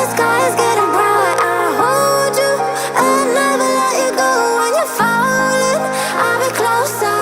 the sky is getting bright, I'll hold you. I'll never let you go when you're falling. I'll be closer.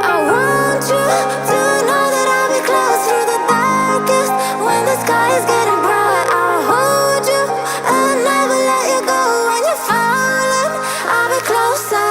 I want you to know that I'll be close through the darkest. When the sky is getting bright, I'll hold you. I'll never let you go when you're falling. I'll be closer.